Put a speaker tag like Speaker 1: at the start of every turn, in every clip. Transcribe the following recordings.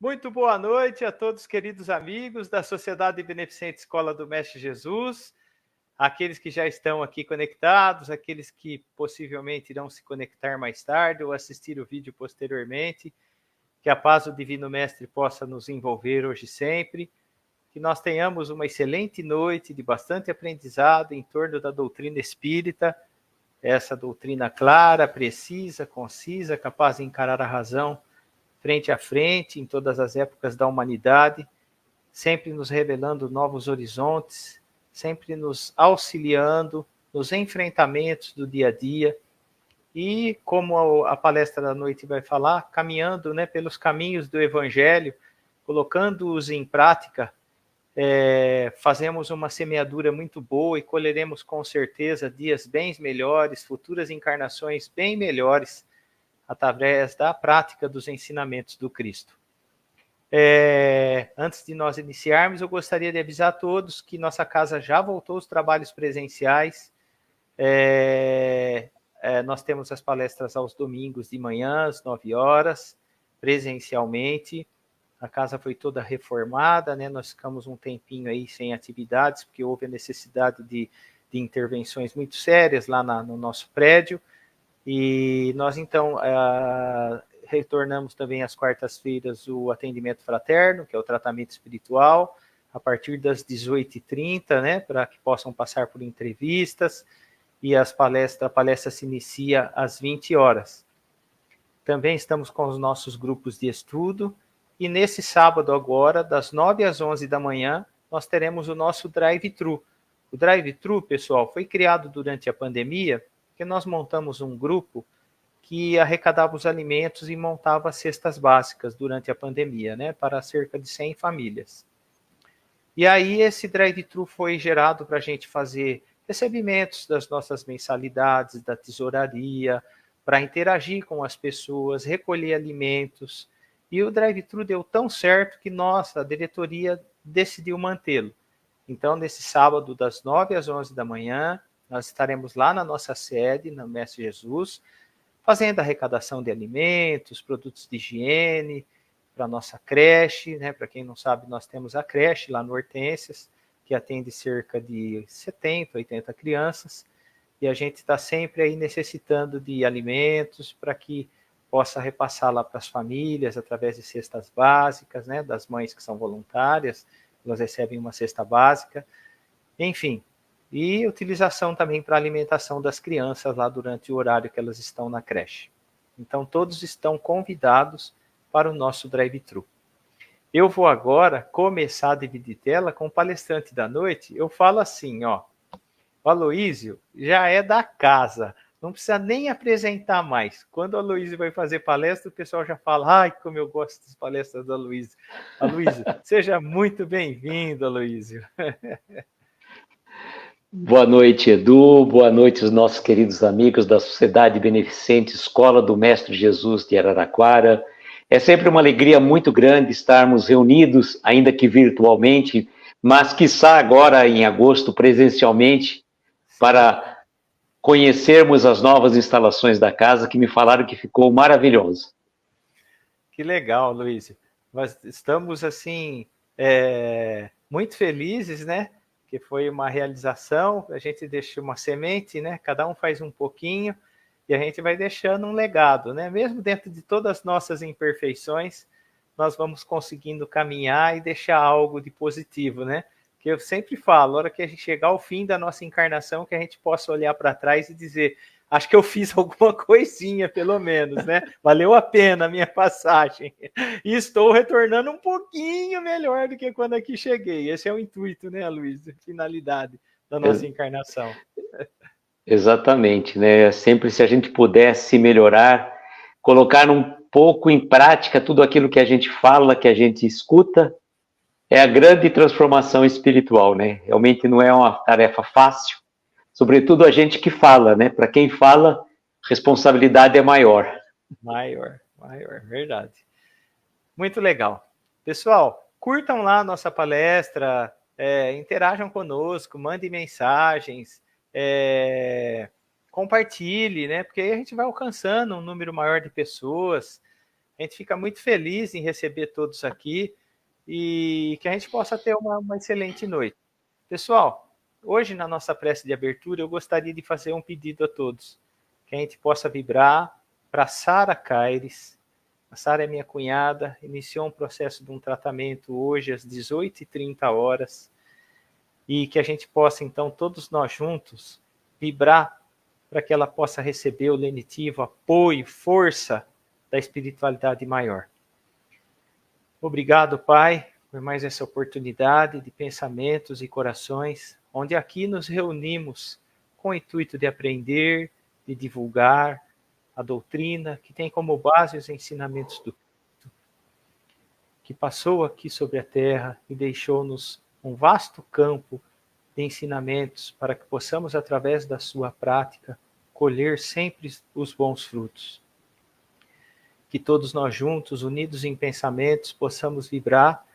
Speaker 1: Muito boa noite a todos, queridos amigos da Sociedade Beneficente Escola do Mestre Jesus, aqueles que já estão aqui conectados, aqueles que possivelmente irão se conectar mais tarde ou assistir o vídeo posteriormente. Que a paz do Divino Mestre possa nos envolver hoje e sempre, que nós tenhamos uma excelente noite de bastante aprendizado em torno da doutrina espírita, essa doutrina clara, precisa, concisa, capaz de encarar a razão frente a frente, em todas as épocas da humanidade, sempre nos revelando novos horizontes, sempre nos auxiliando nos enfrentamentos do dia a dia, e como a palestra da noite vai falar, caminhando, né, pelos caminhos do Evangelho, colocando-os em prática, fazemos uma semeadura muito boa e colheremos com certeza dias bem melhores, futuras encarnações bem melhores, através da prática dos ensinamentos do Cristo. Antes de nós iniciarmos, eu gostaria de avisar a todos que nossa casa já voltou aos trabalhos presenciais. Nós temos as palestras aos domingos de manhã, às 9 horas, presencialmente. A casa foi toda reformada, né? Nós ficamos um tempinho aí sem atividades, porque houve a necessidade de intervenções muito sérias lá no nosso prédio. E nós, então, retornamos também às quartas-feiras o atendimento fraterno, que é o tratamento espiritual, a partir das 18h30, né, para que possam passar por entrevistas, e a palestra se inicia às 20 horas. Também estamos com os nossos grupos de estudo, e nesse sábado agora, das 9 às 11 da manhã, nós teremos o nosso drive-thru. O drive-thru, pessoal, foi criado durante a pandemia, que nós montamos um grupo que arrecadava os alimentos e montava cestas básicas durante a pandemia, né, para cerca de 100 famílias. E aí esse drive-thru foi gerado para a gente fazer recebimentos das nossas mensalidades, da tesouraria, para interagir com as pessoas, recolher alimentos. E o drive-thru deu tão certo que a diretoria decidiu mantê-lo. Então, nesse sábado, das 9 às 11 da manhã, nós estaremos lá na nossa sede, no Mestre Jesus, fazendo arrecadação de alimentos, produtos de higiene, para a nossa creche, né? Para quem não sabe, nós temos a creche lá no Hortências, que atende cerca de 70, 80 crianças, e a gente está sempre aí necessitando de alimentos para que possa repassar lá para as famílias, através de cestas básicas, né? Das mães que são voluntárias, elas recebem uma cesta básica, enfim, e utilização também para alimentação das crianças lá durante o horário que elas estão na creche. Então, todos estão convidados para o nosso drive-thru. Eu vou agora começar a dividir tela com o palestrante da noite. Eu falo assim, ó, o Aloísio já é da casa, não precisa nem apresentar mais. Quando o Aloísio vai fazer palestra, o pessoal já fala, ai, como eu gosto das palestras do Aloísio. Aloísio, seja muito bem-vindo, Aloísio.
Speaker 2: Boa noite, Edu. Boa noite, os nossos queridos amigos da Sociedade Beneficente Escola do Mestre Jesus de Araraquara. É sempre uma alegria muito grande estarmos reunidos, ainda que virtualmente, mas quiçá agora em agosto presencialmente, para conhecermos as novas instalações da casa, que me falaram que ficou maravilhoso.
Speaker 1: Que legal, Luiz. Nós estamos, assim, muito felizes, né? Que foi uma realização, a gente deixou uma semente, né? Cada um faz um pouquinho e a gente vai deixando um legado, né? Mesmo dentro de todas as nossas imperfeições, nós vamos conseguindo caminhar e deixar algo de positivo, né? Que eu sempre falo, a hora que a gente chegar ao fim da nossa encarnação, que a gente possa olhar para trás e dizer, acho que eu fiz alguma coisinha, pelo menos, né? Valeu a pena a minha passagem. E estou retornando um pouquinho melhor do que quando aqui cheguei. Esse é o intuito, né, Luiz? A finalidade da nossa encarnação.
Speaker 2: Exatamente, né? Sempre se a gente pudesse melhorar, colocar um pouco em prática tudo aquilo que a gente fala, que a gente escuta, é a grande transformação espiritual, né? Realmente não é uma tarefa fácil, sobretudo a gente que fala, né? Para quem fala, responsabilidade é maior.
Speaker 1: Maior, verdade. Muito legal. Pessoal, curtam lá a nossa palestra, interajam conosco, mandem mensagens, compartilhe, né? Porque aí a gente vai alcançando um número maior de pessoas. A gente fica muito feliz em receber todos aqui e que a gente possa ter uma excelente noite. Pessoal, hoje na nossa prece de abertura eu gostaria de fazer um pedido a todos, que a gente possa vibrar para Sara Caires. A Sara é minha cunhada, iniciou um processo de um tratamento hoje às 18h30, e que a gente possa, então, todos nós juntos, vibrar para que ela possa receber o lenitivo, apoio, força da espiritualidade maior. Obrigado, Pai, por mais essa oportunidade de pensamentos e corações, onde aqui nos reunimos com o intuito de aprender, de divulgar a doutrina, que tem como base os ensinamentos do Cristo, que passou aqui sobre a terra e deixou-nos um vasto campo de ensinamentos para que possamos, através da sua prática, colher sempre os bons frutos. Que todos nós juntos, unidos em pensamentos, possamos vibrar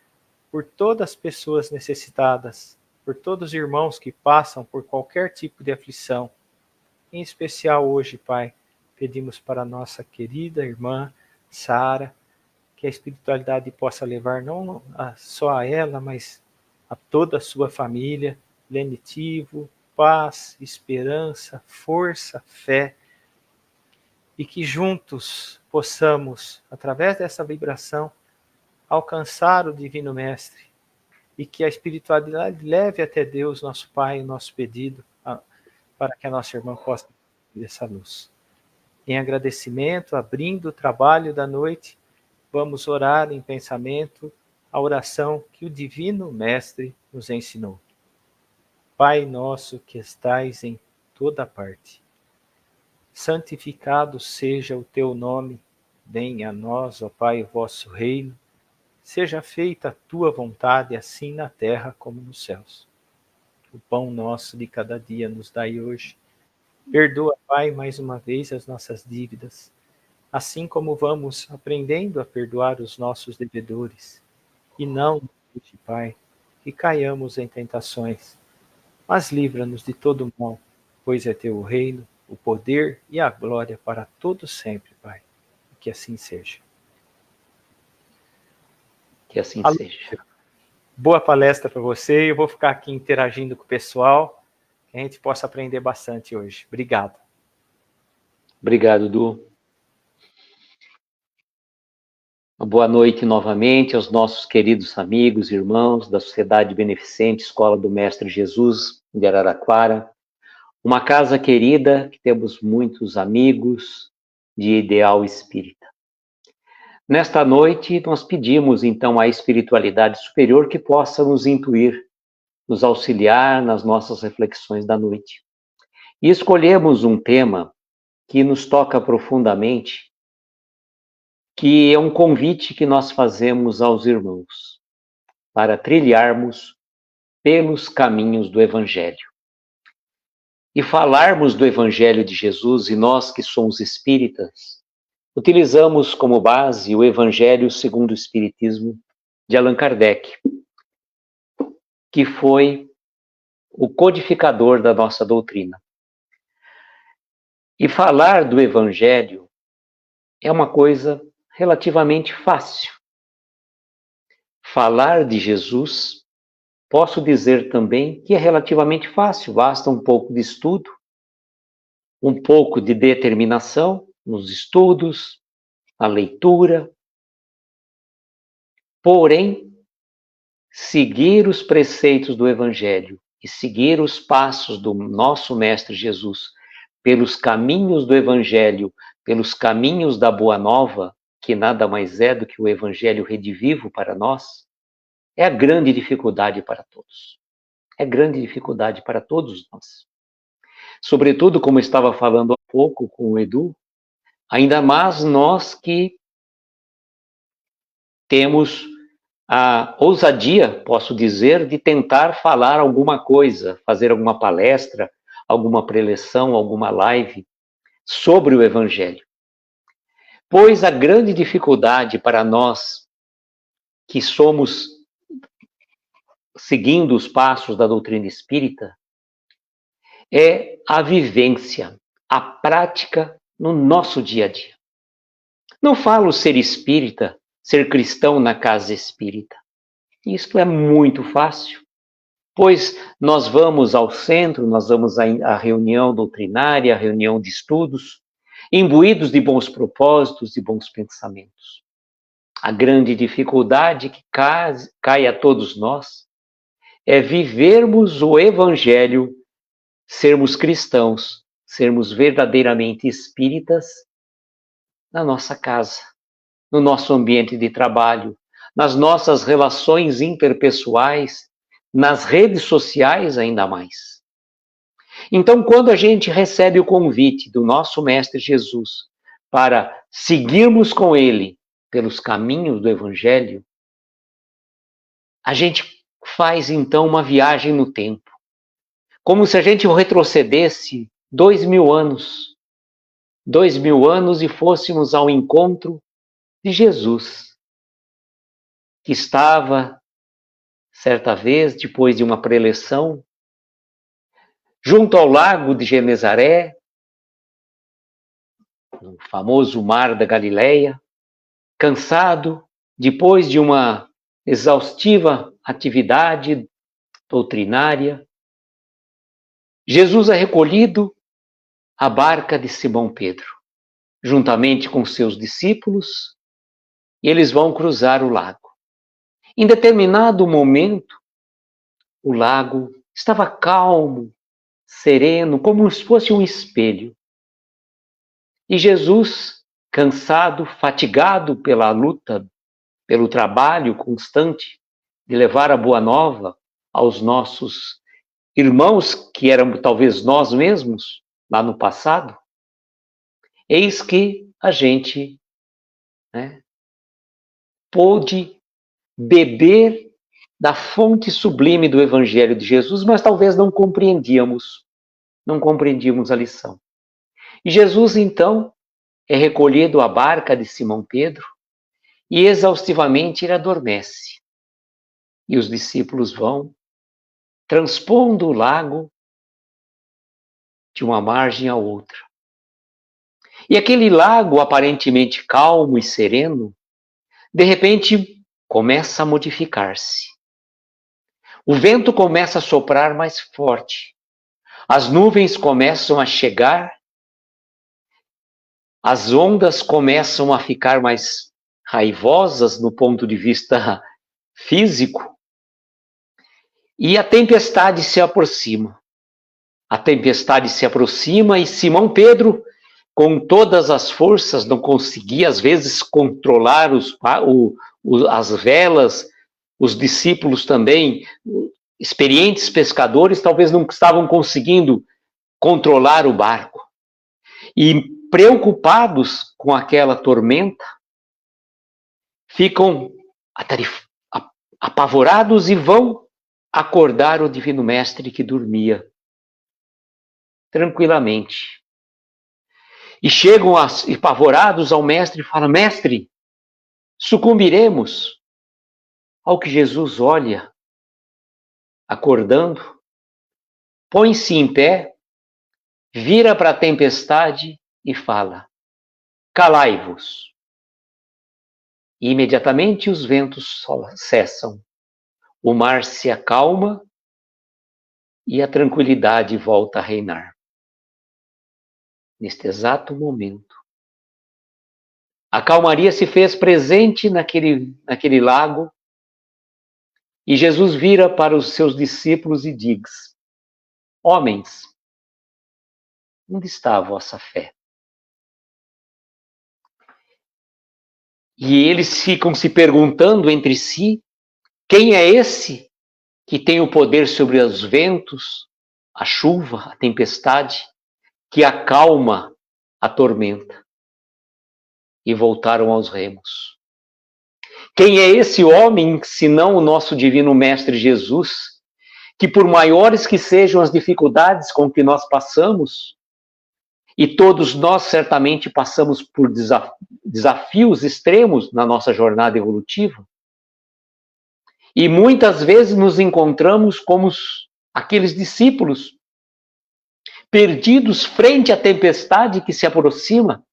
Speaker 1: por todas as pessoas necessitadas, por todos os irmãos que passam por qualquer tipo de aflição. Em especial hoje, Pai, pedimos para a nossa querida irmã Sara, que a espiritualidade possa levar não só a ela, mas a toda a sua família, lenitivo, paz, esperança, força, fé, e que juntos possamos, através dessa vibração, alcançar o Divino Mestre, e que a espiritualidade leve até Deus, nosso Pai, o nosso pedido, para que a nossa irmã possa ter essa luz. Em agradecimento, abrindo o trabalho da noite, vamos orar em pensamento a oração que o Divino Mestre nos ensinou. Pai nosso que estais em toda parte, santificado seja o teu nome, venha a nós, ó Pai, o vosso reino, seja feita a tua vontade, assim na terra como nos céus. O pão nosso de cada dia nos dai hoje. Perdoa, Pai, mais uma vez as nossas dívidas, assim como vamos aprendendo a perdoar os nossos devedores. E não, Pai, que caiamos em tentações, mas livra-nos de todo mal, pois é teu o reino, o poder e a glória para todos sempre, Pai. Que assim seja.
Speaker 2: Que assim seja.
Speaker 1: Boa palestra para você. Eu vou ficar aqui interagindo com o pessoal, que a gente possa aprender bastante hoje. Obrigado.
Speaker 2: Obrigado, Du. Uma boa noite novamente aos nossos queridos amigos e irmãos da Sociedade Beneficente Escola do Mestre Jesus de Araraquara. Uma casa querida, que temos muitos amigos de ideal espírita. Nesta noite, nós pedimos então à espiritualidade superior que possa nos intuir, nos auxiliar nas nossas reflexões da noite. E escolhemos um tema que nos toca profundamente, que é um convite que nós fazemos aos irmãos para trilharmos pelos caminhos do Evangelho. E falarmos do Evangelho de Jesus, e nós que somos espíritas, utilizamos como base o Evangelho segundo o Espiritismo de Allan Kardec, que foi o codificador da nossa doutrina. E falar do Evangelho é uma coisa relativamente fácil. Falar de Jesus, posso dizer também que é relativamente fácil, basta um pouco de estudo, um pouco de determinação nos estudos, a leitura. Porém, seguir os preceitos do Evangelho e seguir os passos do nosso Mestre Jesus pelos caminhos do Evangelho, pelos caminhos da Boa Nova, que nada mais é do que o Evangelho redivivo para nós, é a grande dificuldade para todos. É grande dificuldade para todos nós. Sobretudo, como eu estava falando há pouco com o Edu, ainda mais nós que temos a ousadia, posso dizer, de tentar falar alguma coisa, fazer alguma palestra, alguma preleção, alguma live sobre o Evangelho. Pois a grande dificuldade para nós que somos seguindo os passos da doutrina espírita é a vivência, a prática no nosso dia a dia. Não falo ser espírita, ser cristão na casa espírita. Isto é muito fácil, pois nós vamos ao centro, nós vamos à reunião doutrinária, à reunião de estudos, imbuídos de bons propósitos e bons pensamentos. A grande dificuldade que cai a todos nós é vivermos o Evangelho, sermos cristãos, sermos verdadeiramente espíritas na nossa casa, no nosso ambiente de trabalho, nas nossas relações interpessoais, nas redes sociais ainda mais. Então, quando a gente recebe o convite do nosso Mestre Jesus para seguirmos com Ele pelos caminhos do Evangelho, a gente faz então uma viagem no tempo, como se a gente retrocedesse 2000 anos, 2000 anos e fôssemos ao encontro de Jesus, que estava, certa vez, depois de uma preleção, junto ao lago de Genezaré, no famoso mar da Galileia, cansado, depois de uma exaustiva atividade doutrinária. Jesus é recolhido à barca de Simão Pedro, juntamente com seus discípulos, e eles vão cruzar o lago. Em determinado momento, o lago estava calmo, sereno, como se fosse um espelho. E Jesus, cansado, fatigado pela luta, pelo trabalho constante de levar a boa nova aos nossos irmãos, que eram talvez nós mesmos, lá no passado, eis que a gente pôde beber da fonte sublime do Evangelho de Jesus, mas talvez não compreendíamos a lição. E Jesus, então, é recolhido à barca de Simão Pedro e exaustivamente ele adormece. E os discípulos vão transpondo o lago de uma margem à outra. E aquele lago aparentemente calmo e sereno, de repente começa a modificar-se. O vento começa a soprar mais forte. As nuvens começam a chegar. As ondas começam a ficar mais raivosas no ponto de vista físico. E a tempestade se aproxima. A tempestade se aproxima e Simão Pedro, com todas as forças, não conseguia, às vezes, controlar as velas. Os discípulos também, experientes pescadores, talvez não estavam conseguindo controlar o barco. E, preocupados com aquela tormenta, ficam apavorados e vão acordar o Divino Mestre que dormia tranquilamente. E chegam apavorados ao Mestre e falam: Mestre, sucumbiremos. Ao que Jesus olha, acordando, põe-se em pé, vira para a tempestade e fala: calai-vos. E imediatamente os ventos cessam, o mar se acalma e a tranquilidade volta a reinar. Neste exato momento, a calmaria se fez presente naquele lago e Jesus vira para os seus discípulos e diz: homens, onde está a vossa fé? E eles ficam se perguntando entre si: quem é esse que tem o poder sobre os ventos, a chuva, a tempestade, que acalma a tormenta? E voltaram aos remos. Quem é esse homem, senão o nosso divino Mestre Jesus, que por maiores que sejam as dificuldades com que nós passamos, e todos nós certamente passamos por desafios extremos na nossa jornada evolutiva, e muitas vezes nos encontramos como aqueles discípulos perdidos frente à tempestade que se aproxima,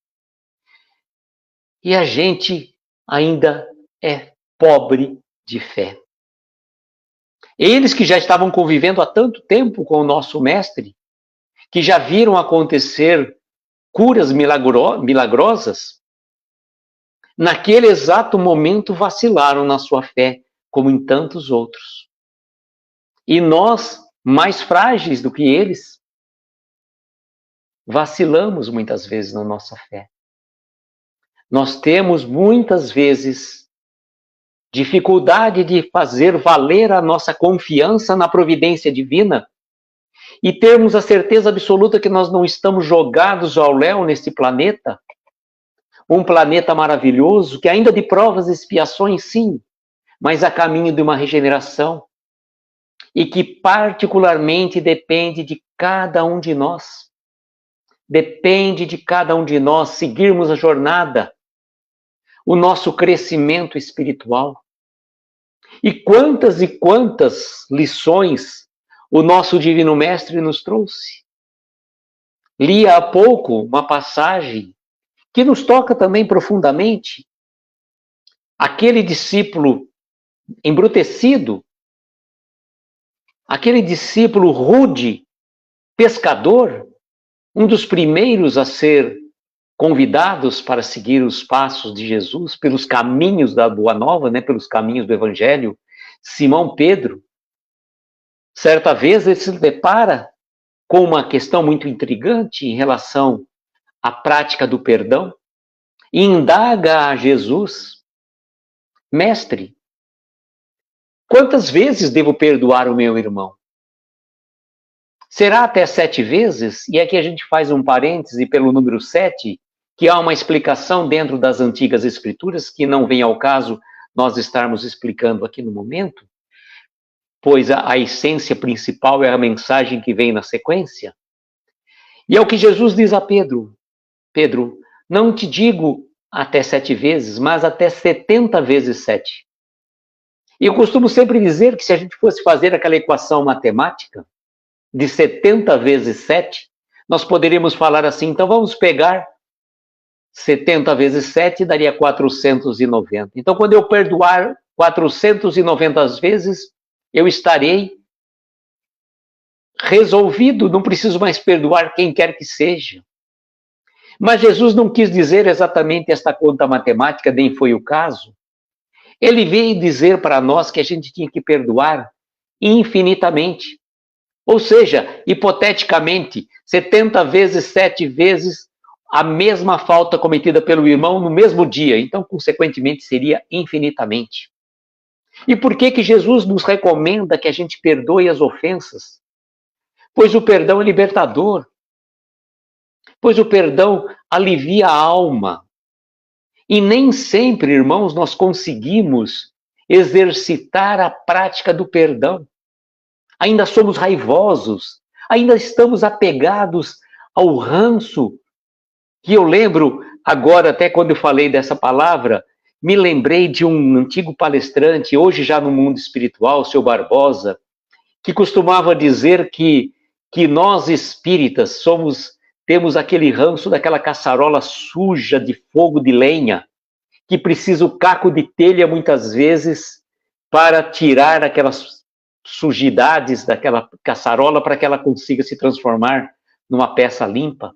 Speaker 2: e a gente ainda é pobre de fé. Eles que já estavam convivendo há tanto tempo com o nosso mestre, que já viram acontecer curas milagrosas, naquele exato momento vacilaram na sua fé, como em tantos outros. E nós, mais frágeis do que eles, vacilamos muitas vezes na nossa fé. Nós temos muitas vezes dificuldade de fazer valer a nossa confiança na providência divina e termos a certeza absoluta que nós não estamos jogados ao léu neste planeta, um planeta maravilhoso, que ainda de provas e expiações, sim, mas a caminho de uma regeneração, e que particularmente depende de cada um de nós. Depende de cada um de nós seguirmos a jornada, o nosso crescimento espiritual. E quantas lições o nosso Divino Mestre nos trouxe. Li há pouco uma passagem que nos toca também profundamente. Aquele discípulo embrutecido, aquele discípulo rude, pescador, um dos primeiros a ser convidados para seguir os passos de Jesus pelos caminhos da Boa Nova, né, pelos caminhos do Evangelho, Simão Pedro. Certa vez ele se depara com uma questão muito intrigante em relação à prática do perdão e indaga a Jesus: Mestre, quantas vezes devo perdoar o meu irmão? Será até 7 vezes? E aqui a gente faz um parêntese pelo número 7, que há uma explicação dentro das antigas escrituras, que não vem ao caso nós estarmos explicando aqui no momento, pois a essência principal é a mensagem que vem na sequência. E é o que Jesus diz a Pedro: Pedro, não te digo até 7 vezes, mas até 70 vezes 7. E eu costumo sempre dizer que se a gente fosse fazer aquela equação matemática de 70 vezes 7, nós poderíamos falar assim: então vamos pegar 70 vezes 7, daria 490. Então, quando eu perdoar 490 vezes, eu estarei resolvido, não preciso mais perdoar quem quer que seja. Mas Jesus não quis dizer exatamente esta conta matemática, nem foi o caso. Ele veio dizer para nós que a gente tinha que perdoar infinitamente. Ou seja, hipoteticamente, 70 vezes 7 vezes a mesma falta cometida pelo irmão no mesmo dia. Então, consequentemente, seria infinitamente. E por que Jesus nos recomenda que a gente perdoe as ofensas? Pois o perdão é libertador. Pois o perdão alivia a alma. E nem sempre, irmãos, nós conseguimos exercitar a prática do perdão. Ainda somos raivosos, ainda estamos apegados ao ranço, que eu lembro agora, até quando eu falei dessa palavra, me lembrei de um antigo palestrante, hoje já no mundo espiritual, o seu Barbosa, que costumava dizer que nós espíritas temos aquele ranço daquela caçarola suja de fogo de lenha, que precisa o caco de telha muitas vezes para tirar aquelas sujidades daquela caçarola para que ela consiga se transformar numa peça limpa.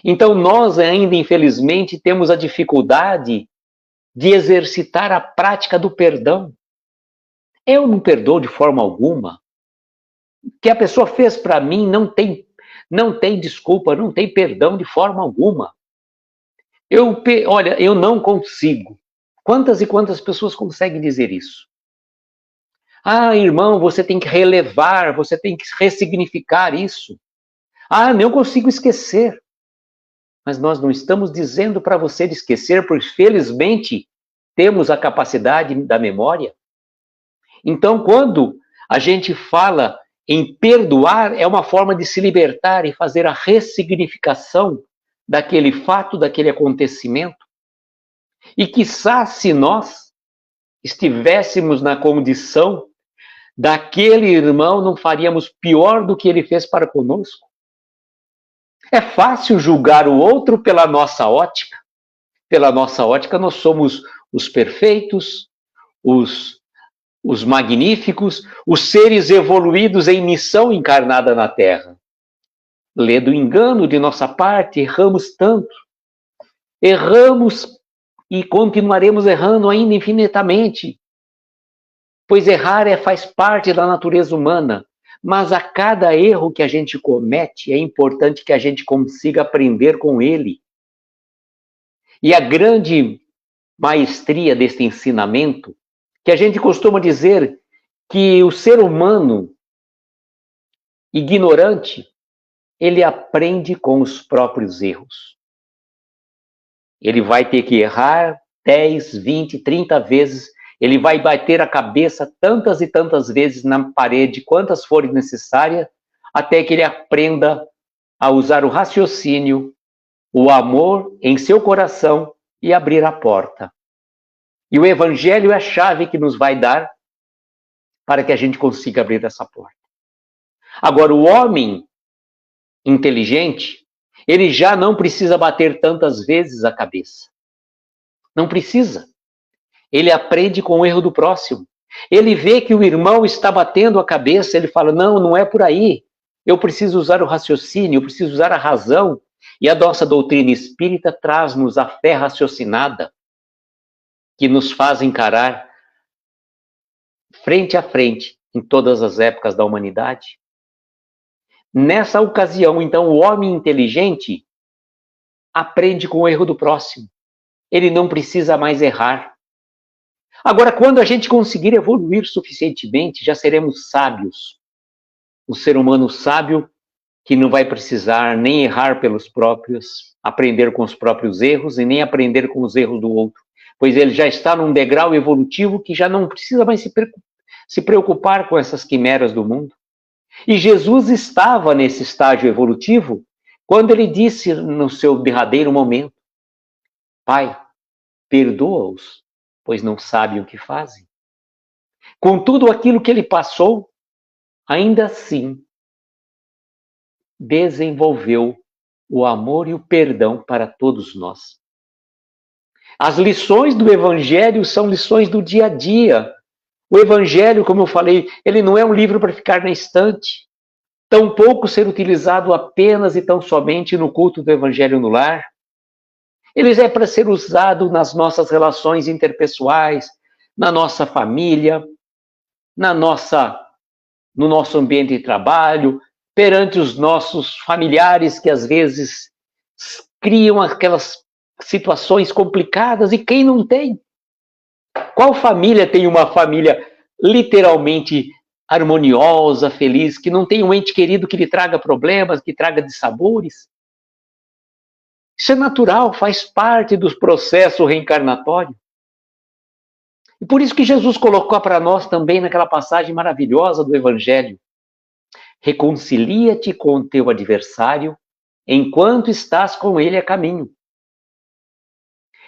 Speaker 2: Então nós ainda, infelizmente, temos a dificuldade de exercitar a prática do perdão. Eu não perdoo de forma alguma. O que a pessoa fez para mim não tem desculpa, não tem perdão de forma alguma. Olha, eu não consigo. Quantas e quantas pessoas conseguem dizer isso? Ah, irmão, você tem que relevar, você tem que ressignificar isso. Ah, não consigo esquecer. Mas nós não estamos dizendo para você de esquecer, porque felizmente temos a capacidade da memória. Então, quando a gente fala em perdoar, é uma forma de se libertar e fazer a ressignificação daquele fato, daquele acontecimento. E quiçá se nós estivéssemos na condição daquele irmão, não faríamos pior do que ele fez para conosco. É fácil julgar o outro pela nossa ótica. Pela nossa ótica, nós somos os perfeitos, os magníficos, os seres evoluídos em missão encarnada na Terra. Lê do engano de nossa parte, erramos tanto. Erramos e continuaremos errando ainda infinitamente. Pois errar faz parte da natureza humana. Mas a cada erro que a gente comete, é importante que a gente consiga aprender com ele. E a grande maestria deste ensinamento, que a gente costuma dizer que o ser humano ignorante, ele aprende com os próprios erros. Ele vai ter que errar 10, 20, 30 vezes, ele vai bater a cabeça tantas e tantas vezes na parede, quantas forem necessárias, até que ele aprenda a usar o raciocínio, o amor em seu coração e abrir a porta. E o Evangelho é a chave que nos vai dar para que a gente consiga abrir essa porta. Agora, o homem inteligente, ele já não precisa bater tantas vezes a cabeça. Não precisa. Ele aprende com o erro do próximo. Ele vê que o irmão está batendo a cabeça, ele fala, não, não é por aí. Eu preciso usar o raciocínio, eu preciso usar a razão. E a nossa doutrina espírita traz-nos a fé raciocinada, que nos faz encarar frente a frente em todas as épocas da humanidade. Nessa ocasião, então, o homem inteligente aprende com o erro do próximo. Ele não precisa mais errar. Agora, quando a gente conseguir evoluir suficientemente, já seremos sábios. O ser humano sábio que não vai precisar nem errar pelos próprios, aprender com os próprios erros e nem aprender com os erros do outro, pois ele já está num degrau evolutivo que já não precisa mais se preocupar com essas quimeras do mundo. E Jesus estava nesse estágio evolutivo quando ele disse no seu derradeiro momento, Pai, perdoa-os, pois não sabem o que fazem. Com tudo aquilo que ele passou, ainda assim, desenvolveu o amor e o perdão para todos nós. As lições do Evangelho são lições do dia a dia. O Evangelho, como eu falei, ele não é um livro para ficar na estante, tampouco ser utilizado apenas e tão somente no culto do Evangelho no lar. Ele é para ser usado nas nossas relações interpessoais, na nossa família, no nosso ambiente de trabalho, perante os nossos familiares que às vezes criam aquelas situações complicadas, e quem não tem? Qual família tem uma família literalmente harmoniosa, feliz, que não tem um ente querido que lhe traga problemas, que traga dissabores? Isso é natural, faz parte do processo reencarnatório. E por isso que Jesus colocou para nós também naquela passagem maravilhosa do Evangelho, reconcilia-te com o teu adversário enquanto estás com ele a caminho.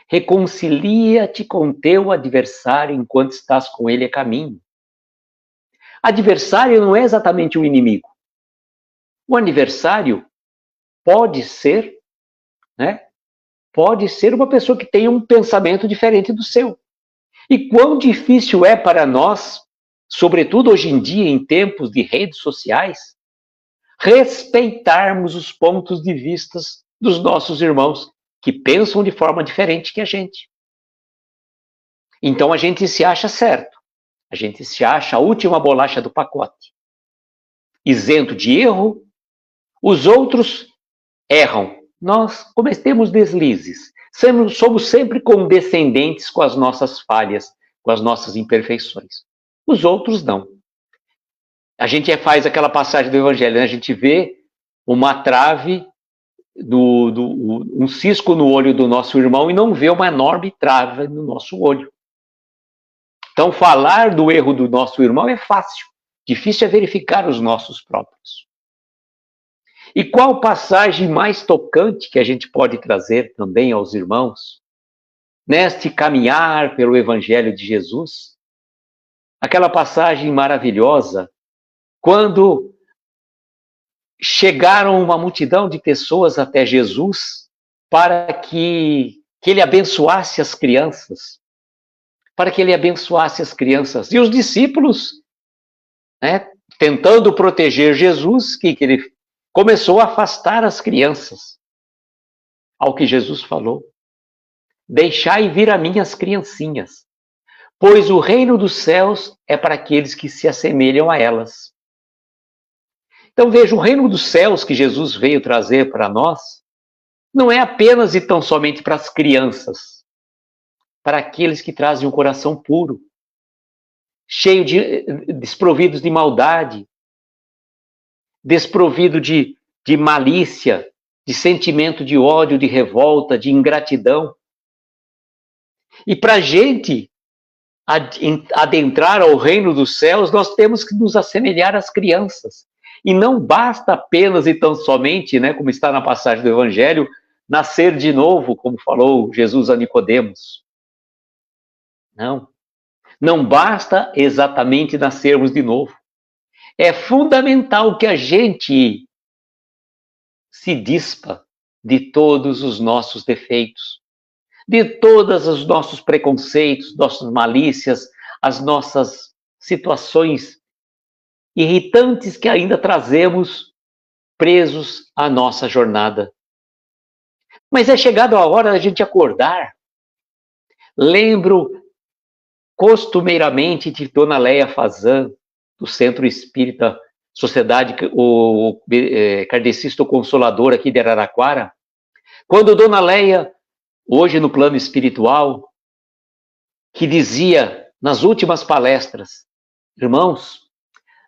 Speaker 2: Reconcilia-te com o teu adversário enquanto estás com ele a caminho. Adversário não é exatamente o inimigo. O adversário pode ser, pode ser uma pessoa que tenha um pensamento diferente do seu. E quão difícil é para nós, sobretudo hoje em dia, em tempos de redes sociais, respeitarmos os pontos de vista dos nossos irmãos que pensam de forma diferente que a gente. Então a gente se acha certo, a gente se acha a última bolacha do pacote, isento de erro. Os outros erram, nós cometemos deslizes, somos sempre condescendentes com as nossas falhas, com as nossas imperfeições. Os outros não. A gente faz aquela passagem do Evangelho, né? A gente vê uma trave, um cisco no olho do nosso irmão e não vê uma enorme trave no nosso olho. Então, falar do erro do nosso irmão é fácil, difícil é verificar os nossos próprios. E qual passagem mais tocante que a gente pode trazer também aos irmãos, neste caminhar pelo Evangelho de Jesus? Aquela passagem maravilhosa, quando chegaram uma multidão de pessoas até Jesus para que que ele abençoasse as crianças, para que ele abençoasse as crianças. E os discípulos, né, tentando proteger Jesus, que ele começou a afastar as crianças. Ao que Jesus falou: deixai vir a mim as criancinhas, pois o reino dos céus é para aqueles que se assemelham a elas. Então veja, o reino dos céus que Jesus veio trazer para nós, não é apenas e tão somente para as crianças, para aqueles que trazem um coração puro, cheio de, desprovidos de maldade, desprovido de malícia, de sentimento de ódio, de revolta, de ingratidão. E para a gente adentrar ao reino dos céus, nós temos que nos assemelhar às crianças. E não basta apenas e tão somente, né, como está na passagem do Evangelho, nascer de novo, como falou Jesus a Nicodemos. Não basta exatamente nascermos de novo. É fundamental que a gente se dispa de todos os nossos defeitos, de todos os nossos preconceitos, nossas malícias, as nossas situações irritantes que ainda trazemos presos à nossa jornada. Mas é chegado a hora da gente acordar. Lembro costumeiramente de Dona Leia Fazan, do Centro Espírita Sociedade Kardecista Consolador aqui de Araraquara, quando Dona Leia, hoje no plano espiritual, que dizia nas últimas palestras: irmãos,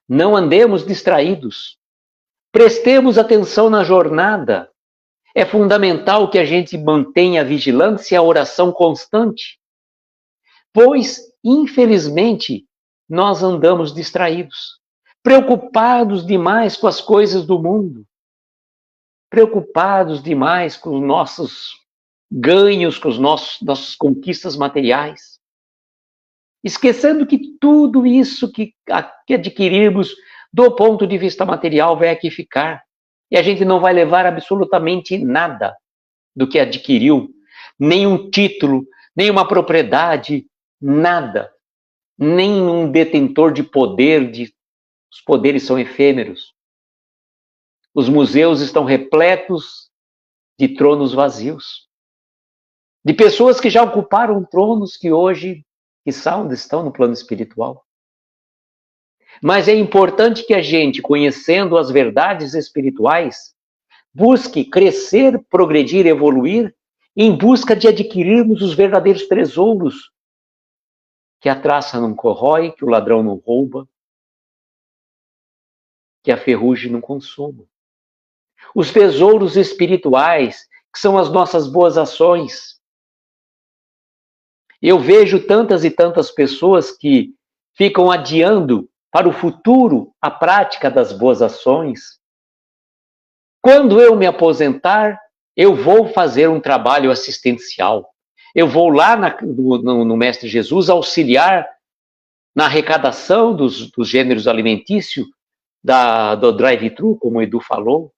Speaker 2: não andemos distraídos, prestemos atenção na jornada. É fundamental que a gente mantenha a vigilância e a oração constante, pois, infelizmente, nós andamos distraídos, preocupados demais com as coisas do mundo, preocupados demais com os nossos ganhos, com as nossas conquistas materiais, esquecendo que tudo isso que adquirirmos do ponto de vista material vai aqui ficar, e a gente não vai levar absolutamente nada do que adquiriu, nenhum título, nenhuma propriedade, nada, nenhum detentor de poder, os poderes são efêmeros. Os museus estão repletos de tronos vazios, de pessoas que já ocuparam tronos que hoje, estão no plano espiritual. Mas é importante que a gente, conhecendo as verdades espirituais, busque crescer, progredir, evoluir, em busca de adquirirmos os verdadeiros tesouros que a traça não corrói, que o ladrão não rouba, que a ferrugem não consuma. Os tesouros espirituais, que são as nossas boas ações. Eu vejo tantas e tantas pessoas que ficam adiando para o futuro a prática das boas ações. Quando eu me aposentar, eu vou fazer um trabalho assistencial. Eu vou lá no Mestre Jesus auxiliar na arrecadação dos gêneros alimentícios do drive-thru, como o Edu falou.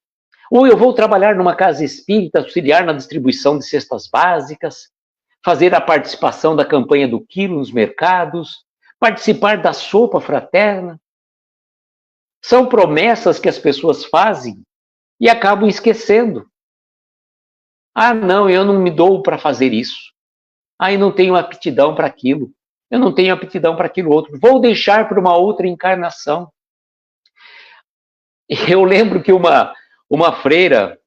Speaker 2: Ou eu vou trabalhar numa casa espírita, auxiliar na distribuição de cestas básicas, fazer a participação da campanha do quilo nos mercados, participar da sopa fraterna. São promessas que as pessoas fazem e acabam esquecendo. Ah, não, eu não me dou para fazer isso. Ah, eu não tenho aptidão para aquilo. Eu não tenho aptidão para aquilo outro. Vou deixar para uma outra encarnação. Eu lembro que uma freira,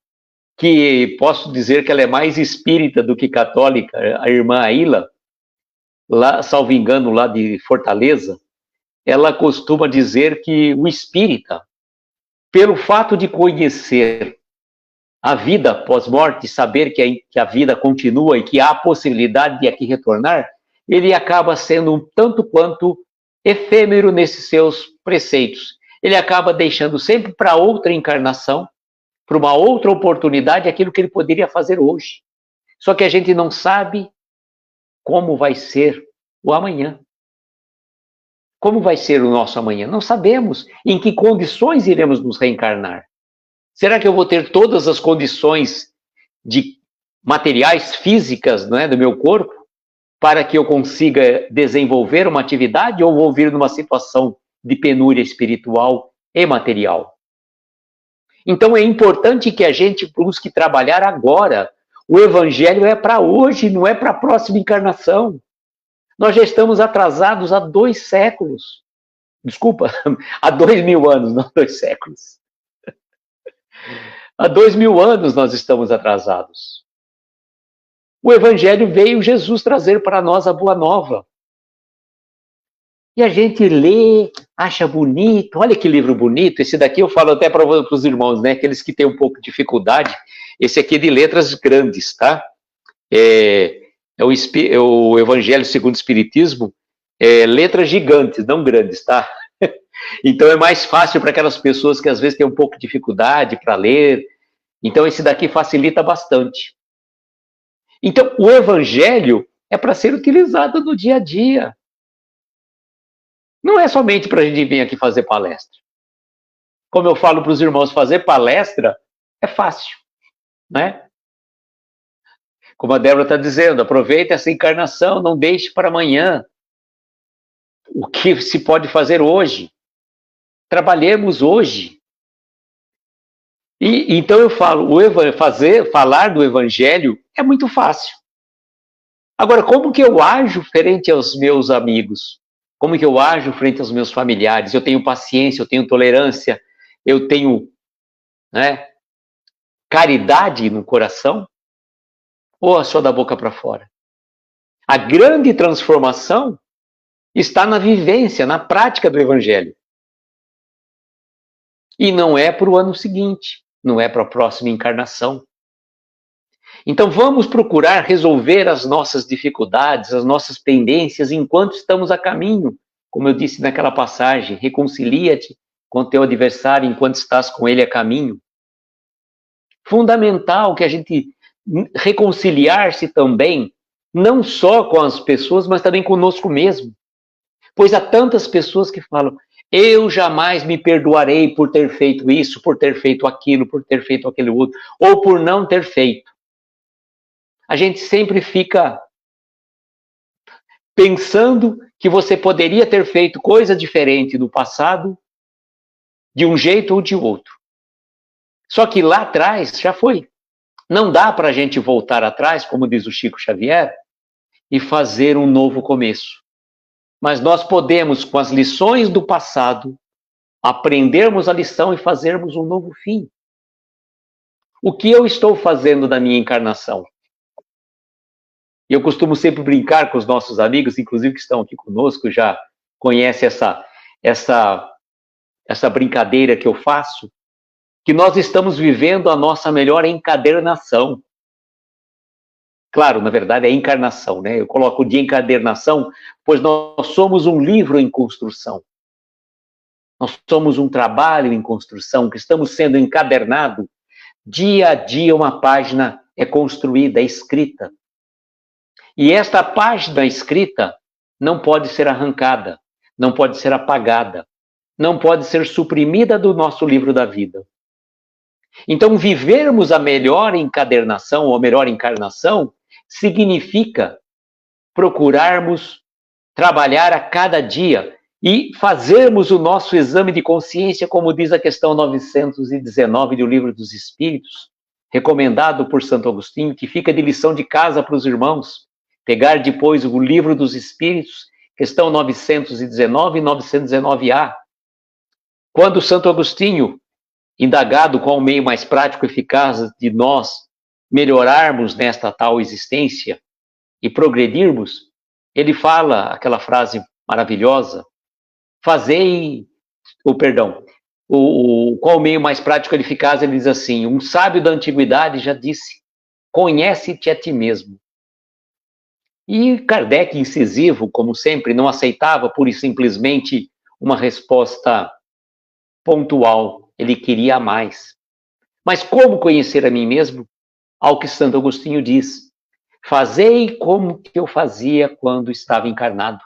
Speaker 2: que posso dizer que ela é mais espírita do que católica, a irmã Aila, lá, salvo engano, lá de Fortaleza, ela costuma dizer que o espírita, pelo fato de conhecer a vida pós-morte, saber que a vida continua e que há a possibilidade de aqui retornar, ele acaba sendo um tanto quanto efêmero nesses seus preceitos. Ele acaba deixando sempre para outra encarnação, para uma outra oportunidade, aquilo que ele poderia fazer hoje. Só que a gente não sabe como vai ser o amanhã. Como vai ser o nosso amanhã? Não sabemos em que condições iremos nos reencarnar. Será que eu vou ter todas as condições de materiais, físicas, não é, do meu corpo, para que eu consiga desenvolver uma atividade, ou vou vir numa situação de penúria espiritual e material? Então é importante que a gente busque trabalhar agora. O evangelho é para hoje, não é para a próxima encarnação. Nós já estamos atrasados há 2 séculos. Desculpa, há 2000 anos, não 2 séculos. Há 2000 anos nós estamos atrasados. O evangelho veio Jesus trazer para nós a boa nova. E a gente lê, acha bonito. Olha que livro bonito. Esse daqui eu falo até para os irmãos, né? Aqueles que têm um pouco de dificuldade. Esse aqui é de letras grandes, tá? É o Evangelho segundo o Espiritismo. Letras gigantes, não grandes, tá? Então é mais fácil para aquelas pessoas que às vezes têm um pouco de dificuldade para ler. Então esse daqui facilita bastante. Então o Evangelho é para ser utilizado no dia a dia. Não é somente para a gente vir aqui fazer palestra. Como eu falo para os irmãos, fazer palestra é fácil, né? Como a Débora está dizendo, aproveite essa encarnação, não deixe para amanhã. O que se pode fazer hoje? Trabalhemos hoje. E então eu falo, falar do Evangelho é muito fácil. Agora, como que eu ajo frente aos meus amigos? Como que eu ajo frente aos meus familiares? Eu tenho paciência, eu tenho tolerância, eu tenho, né, caridade no coração? Ou só da boca para fora? A grande transformação está na vivência, na prática do Evangelho. E não é para o ano seguinte, não é para a próxima encarnação. Então vamos procurar resolver as nossas dificuldades, as nossas pendências enquanto estamos a caminho. Como eu disse naquela passagem, reconcilia-te com o teu adversário enquanto estás com ele a caminho. Fundamental que a gente reconciliar-se também, não só com as pessoas, mas também conosco mesmo. Pois há tantas pessoas que falam, eu jamais me perdoarei por ter feito isso, por ter feito aquilo, por ter feito aquele outro, ou por não ter feito. A gente sempre fica pensando que você poderia ter feito coisa diferente no passado, de um jeito ou de outro. Só que lá atrás já foi. Não dá para a gente voltar atrás, como diz o Chico Xavier, e fazer um novo começo. Mas nós podemos, com as lições do passado, aprendermos a lição e fazermos um novo fim. O que eu estou fazendo na minha encarnação? E eu costumo sempre brincar com os nossos amigos, inclusive que estão aqui conosco, já conhecem essa brincadeira que eu faço, que nós estamos vivendo a nossa melhor encadernação. Claro, na verdade é encarnação, né? Eu coloco de encadernação, pois nós somos um livro em construção. Nós somos um trabalho em construção, que estamos sendo encadernado. Dia a dia uma página é construída, é escrita. E esta página escrita não pode ser arrancada, não pode ser apagada, não pode ser suprimida do nosso livro da vida. Então, vivermos a melhor encadernação, ou a melhor encarnação, significa procurarmos trabalhar a cada dia e fazermos o nosso exame de consciência, como diz a questão 919 do Livro dos Espíritos, recomendado por Santo Agostinho, que fica de lição de casa para os irmãos. Pegar depois o Livro dos Espíritos, questão 919 e 919A. Quando Santo Agostinho, indagado qual o meio mais prático e eficaz de nós melhorarmos nesta tal existência e progredirmos, ele fala aquela frase maravilhosa, qual o meio mais prático e eficaz, ele diz assim, um sábio da antiguidade já disse, conhece-te a ti mesmo. E Kardec, incisivo, como sempre, não aceitava pura e simplesmente uma resposta pontual, ele queria mais. Mas como conhecer a mim mesmo? Ao que Santo Agostinho diz, fazei como que eu fazia quando estava encarnado.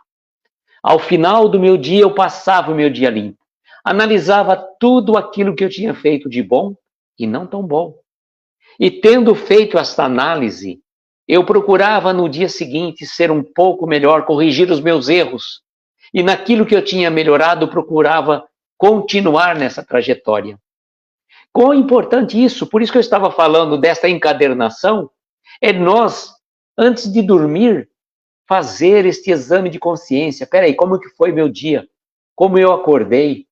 Speaker 2: Ao final do meu dia, eu passava o meu dia limpo. Analisava tudo aquilo que eu tinha feito de bom e não tão bom. E tendo feito esta análise, eu procurava no dia seguinte ser um pouco melhor, corrigir os meus erros. E naquilo que eu tinha melhorado, procurava continuar nessa trajetória. Quão importante isso, por isso que eu estava falando desta encadernação, é nós, antes de dormir, fazer este exame de consciência. Peraí, como que foi meu dia? Como eu acordei?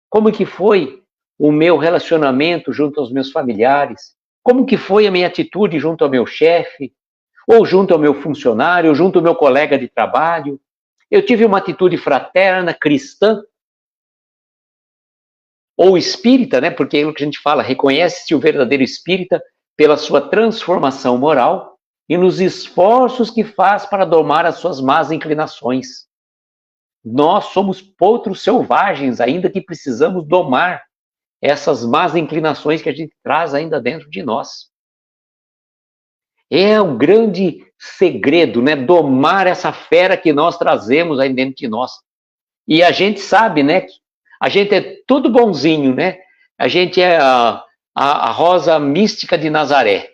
Speaker 2: Como que foi o meu relacionamento junto aos meus familiares? Como que foi a minha atitude junto ao meu chefe? Ou junto ao meu funcionário, ou junto ao meu colega de trabalho? Eu tive uma atitude fraterna, cristã? Ou espírita, né? Porque é o que a gente fala, reconhece-se o verdadeiro espírita pela sua transformação moral e nos esforços que faz para domar as suas más inclinações. Nós somos potros selvagens, ainda que precisamos domar essas más inclinações que a gente traz ainda dentro de nós. É o grande segredo, né? Domar essa fera que nós trazemos aí dentro de nós. E a gente sabe, né? A gente é tudo bonzinho, né? A gente é a rosa mística de Nazaré.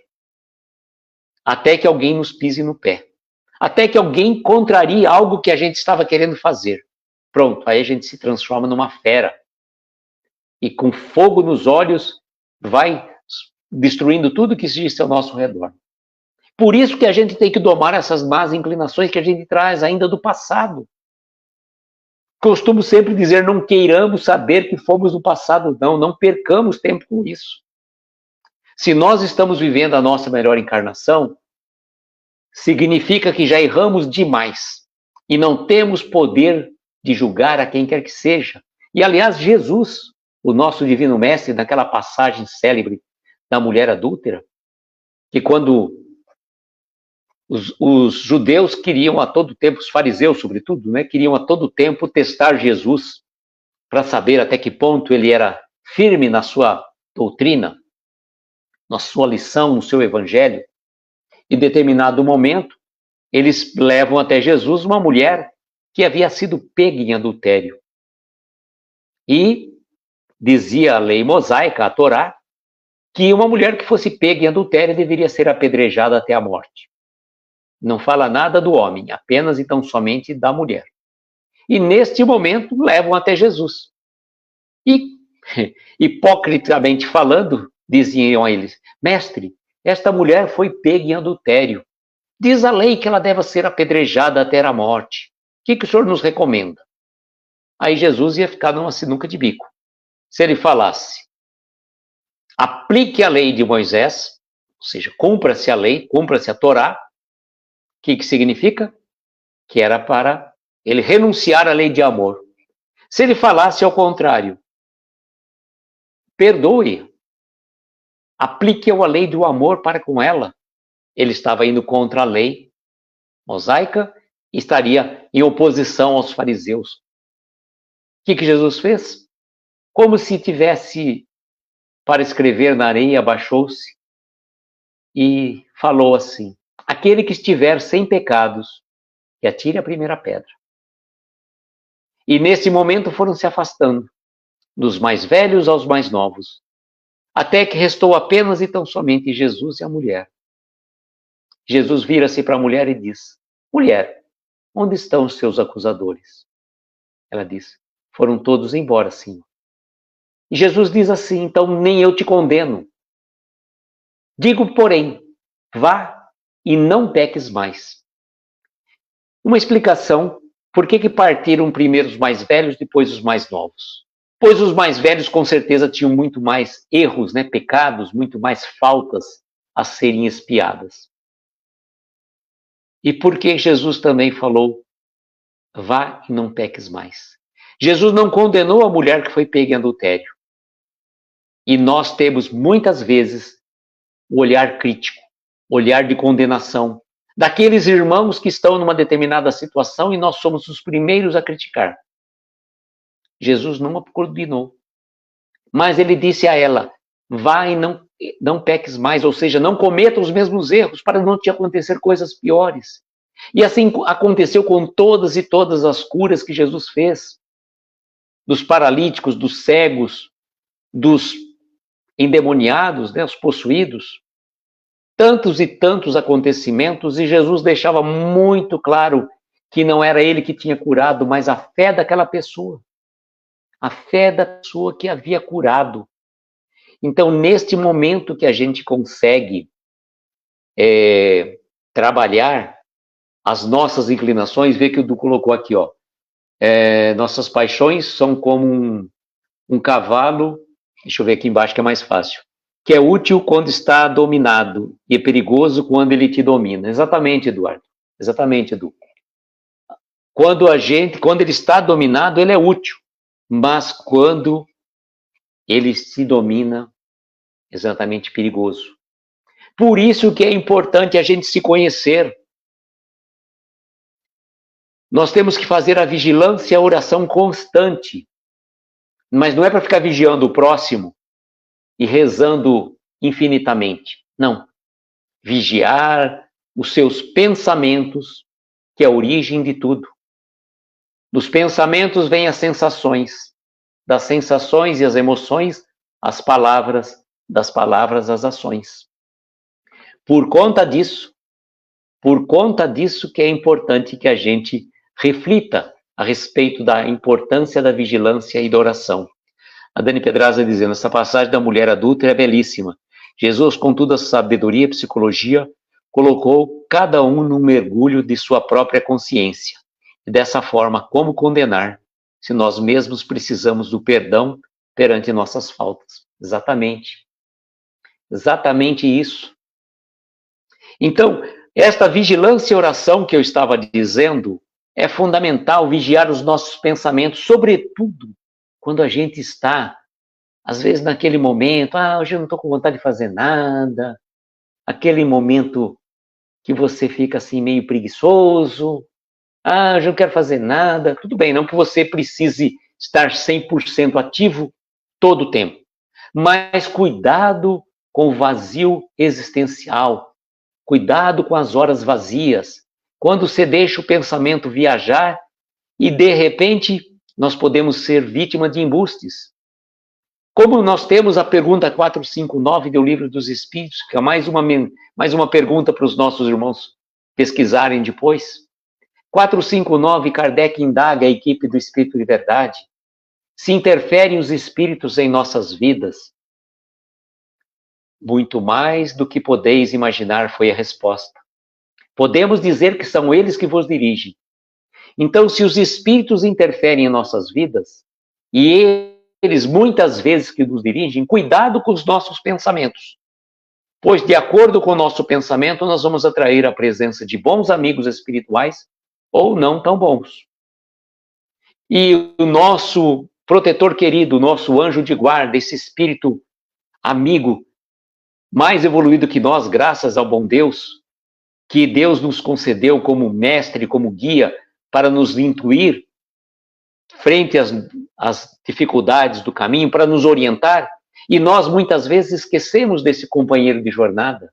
Speaker 2: Até que alguém nos pise no pé. Até que alguém contrarie algo que a gente estava querendo fazer. Pronto, aí a gente se transforma numa fera. E com fogo nos olhos, vai destruindo tudo que existe ao nosso redor. Por isso que a gente tem que domar essas más inclinações que a gente traz ainda do passado. Costumo sempre dizer, não queiramos saber que fomos no passado, não percamos tempo com isso. Se nós estamos vivendo a nossa melhor encarnação, significa que já erramos demais e não temos poder de julgar a quem quer que seja. E, aliás, Jesus, o nosso Divino Mestre, naquela passagem célebre da mulher adúltera, que quando os judeus queriam a todo tempo, os fariseus sobretudo, né, queriam a todo tempo testar Jesus para saber até que ponto ele era firme na sua doutrina, na sua lição, no seu evangelho. Em determinado momento, eles levam até Jesus uma mulher que havia sido pega em adultério. E dizia a lei mosaica, a Torá, que uma mulher que fosse pega em adultério deveria ser apedrejada até a morte. Não fala nada do homem, apenas então somente da mulher. E neste momento levam até Jesus. E, hipocritamente falando, diziam a eles, mestre, esta mulher foi pega em adultério. Diz a lei que ela deve ser apedrejada até a morte. O que o senhor nos recomenda? Aí Jesus ia ficar numa sinuca de bico. Se ele falasse, aplique a lei de Moisés, ou seja, cumpra-se a lei, cumpra-se a Torá, o que significa? Que era para ele renunciar à lei de amor. Se ele falasse ao contrário, perdoe, aplique a lei do amor para com ela, ele estava indo contra a lei mosaica e estaria em oposição aos fariseus. O que Jesus fez? Como se tivesse para escrever na areia, abaixou-se e falou assim, aquele que estiver sem pecados, que atire a primeira pedra. E nesse momento foram se afastando, dos mais velhos aos mais novos, até que restou apenas e tão somente Jesus e a mulher. Jesus vira-se para a mulher e diz, mulher, onde estão os seus acusadores? Ela diz, foram todos embora, Senhor. E Jesus diz assim, então nem eu te condeno. Digo, porém, vá e não peques mais. Uma explicação, por que partiram primeiro os mais velhos, depois os mais novos? Pois os mais velhos com certeza tinham muito mais erros, né, pecados, muito mais faltas a serem expiadas. E por que Jesus também falou, vá e não peques mais? Jesus não condenou a mulher que foi pega em adultério. E nós temos muitas vezes o olhar crítico, olhar de condenação, daqueles irmãos que estão numa determinada situação e nós somos os primeiros a criticar. Jesus não a condenou, mas ele disse a ela, vá e não peques mais, ou seja, não cometa os mesmos erros para não te acontecer coisas piores. E assim aconteceu com todas e todas as curas que Jesus fez, dos paralíticos, dos cegos, dos endemoniados, né, os possuídos. tantos e tantos acontecimentos, e Jesus deixava muito claro que não era ele que tinha curado, mas a fé daquela pessoa. A fé da pessoa que havia curado. Então, neste momento que a gente consegue trabalhar as nossas inclinações, vê que o Du colocou aqui, ó. Nossas paixões são como um cavalo, deixa eu ver aqui embaixo que é mais fácil, que é útil quando está dominado e é perigoso quando ele te domina. Exatamente, Eduardo. Exatamente, Edu. Quando ele está dominado, ele é útil, mas quando ele se domina, exatamente perigoso. Por isso que é importante a gente se conhecer. Nós temos que fazer a vigilância e a oração constante. Mas não é para ficar vigiando o próximo e rezando infinitamente. Não. Vigiar os seus pensamentos, que é a origem de tudo. Dos pensamentos vêm as sensações. Das sensações e as emoções, as palavras. Das palavras, as ações. Por conta disso que é importante que a gente reflita a respeito da importância da vigilância e da oração. A Dani Pedraza dizendo, essa passagem da mulher adúltera é belíssima. Jesus, com toda a sabedoria e psicologia, colocou cada um num mergulho de sua própria consciência. E dessa forma, como condenar se nós mesmos precisamos do perdão perante nossas faltas? Exatamente. Exatamente isso. Então, esta vigilância e oração que eu estava dizendo é fundamental, vigiar os nossos pensamentos, sobretudo quando a gente está, às vezes naquele momento, hoje eu não estou com vontade de fazer nada, aquele momento que você fica assim meio preguiçoso, hoje eu não quero fazer nada, tudo bem, não que você precise estar 100% ativo todo o tempo, mas cuidado com o vazio existencial, cuidado com as horas vazias, quando você deixa o pensamento viajar e, de repente, nós podemos ser vítima de embustes. Como nós temos a pergunta 459 do Livro dos Espíritos, que é mais uma pergunta para os nossos irmãos pesquisarem depois. 459, Kardec indaga a equipe do Espírito de Verdade. Se interferem os espíritos em nossas vidas? Muito mais do que podeis imaginar, foi a resposta. Podemos dizer que são eles que vos dirigem. Então, se os espíritos interferem em nossas vidas, e eles muitas vezes que nos dirigem, cuidado com os nossos pensamentos. Pois, de acordo com o nosso pensamento, nós vamos atrair a presença de bons amigos espirituais ou não tão bons. E o nosso protetor querido, o nosso anjo de guarda, esse espírito amigo, mais evoluído que nós, graças ao bom Deus, que Deus nos concedeu como mestre, como guia, para nos intuir frente às dificuldades do caminho, para nos orientar, e nós muitas vezes esquecemos desse companheiro de jornada,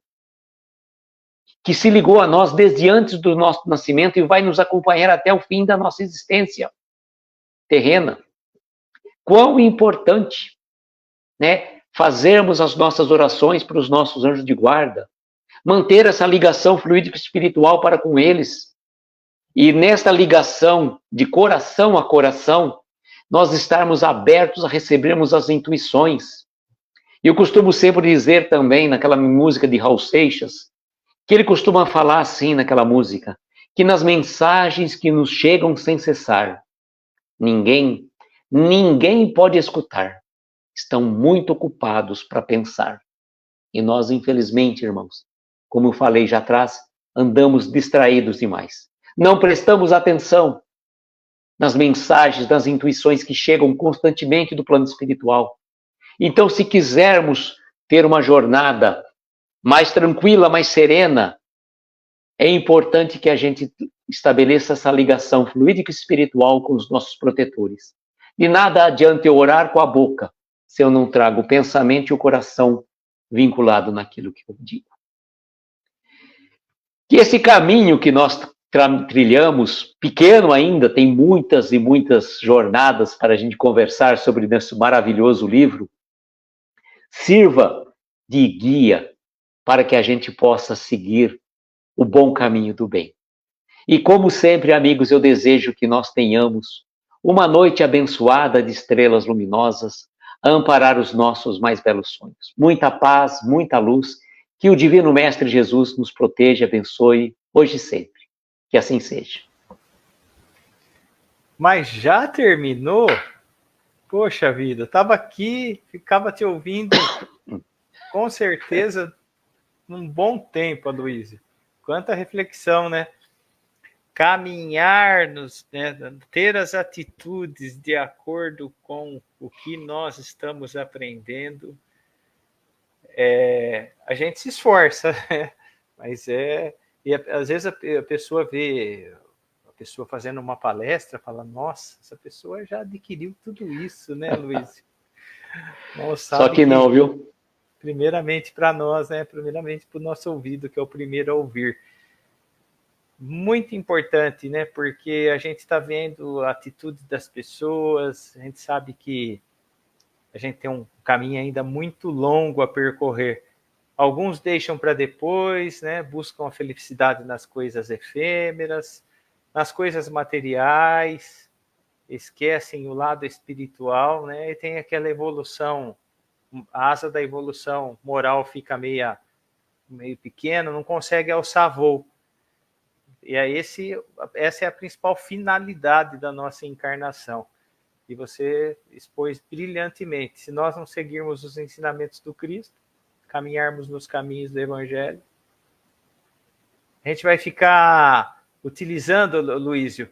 Speaker 2: que se ligou a nós desde antes do nosso nascimento e vai nos acompanhar até o fim da nossa existência terrena. Quão importante, né, fazermos as nossas orações para os nossos anjos de guarda, manter essa ligação fluídica espiritual para com eles. E nesta ligação de coração a coração, nós estarmos abertos a recebermos as intuições. E eu costumo sempre dizer também, naquela música de Raul Seixas, que ele costuma falar assim naquela música, que nas mensagens que nos chegam sem cessar, ninguém pode escutar. Estão muito ocupados para pensar. E nós, infelizmente, irmãos, como eu falei já atrás, andamos distraídos demais. Não prestamos atenção nas mensagens, nas intuições que chegam constantemente do plano espiritual. Então, se quisermos ter uma jornada mais tranquila, mais serena, é importante que a gente estabeleça essa ligação fluídica espiritual com os nossos protetores. De nada adianta eu orar com a boca, se eu não trago o pensamento e o coração vinculado naquilo que eu digo. Que esse caminho que nós trilhamos, pequeno ainda, tem muitas e muitas jornadas para a gente conversar sobre esse maravilhoso livro, sirva de guia para que a gente possa seguir o bom caminho do bem. E como sempre, amigos, eu desejo que nós tenhamos uma noite abençoada de estrelas luminosas a amparar os nossos mais belos sonhos. Muita paz, muita luz, que o Divino Mestre Jesus nos proteja e abençoe hoje e sempre. Que assim seja.
Speaker 1: Mas já terminou? Poxa vida, estava aqui, ficava te ouvindo com certeza num bom tempo, Aloysio. Quanta reflexão, né? Caminhar-nos, né? Ter as atitudes de acordo com o que nós estamos aprendendo. A gente se esforça, né? Mas e às vezes a pessoa vê a pessoa fazendo uma palestra, fala, nossa, essa pessoa já adquiriu tudo isso, né, Luiz?
Speaker 2: Só que não, viu?
Speaker 1: Primeiramente para nós, né? Primeiramente para o nosso ouvido, que é o primeiro a ouvir. Muito importante, né? Porque a gente está vendo a atitude das pessoas, a gente sabe que a gente tem um caminho ainda muito longo a percorrer. Alguns deixam para depois, né? Buscam a felicidade nas coisas efêmeras, nas coisas materiais, esquecem o lado espiritual, né? E tem aquela evolução, a asa da evolução moral fica meio pequena, não consegue alçar voo. E essa é a principal finalidade da nossa encarnação. E você expôs brilhantemente. Se nós não seguirmos os ensinamentos do Cristo, caminharmos nos caminhos do Evangelho, a gente vai ficar utilizando, Luísio,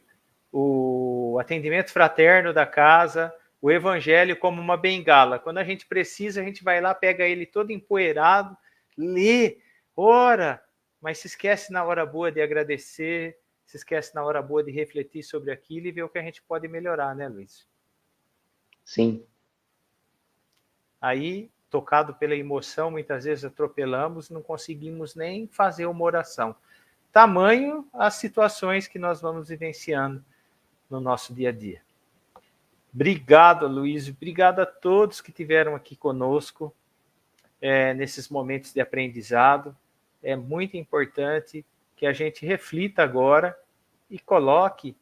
Speaker 1: o atendimento fraterno da casa, o Evangelho como uma bengala. Quando a gente precisa, a gente vai lá, pega ele todo empoeirado, lê, ora, mas se esquece na hora boa de agradecer, se esquece na hora boa de refletir sobre aquilo e ver o que a gente pode melhorar, né, Luiz?
Speaker 2: Sim.
Speaker 1: Aí, tocado pela emoção, muitas vezes atropelamos, não conseguimos nem fazer uma oração. Tamanho as situações que nós vamos vivenciando no nosso dia a dia. Obrigado, Luiz. Obrigado a todos que estiveram aqui conosco nesses momentos de aprendizado. É muito importante que a gente reflita agora e coloque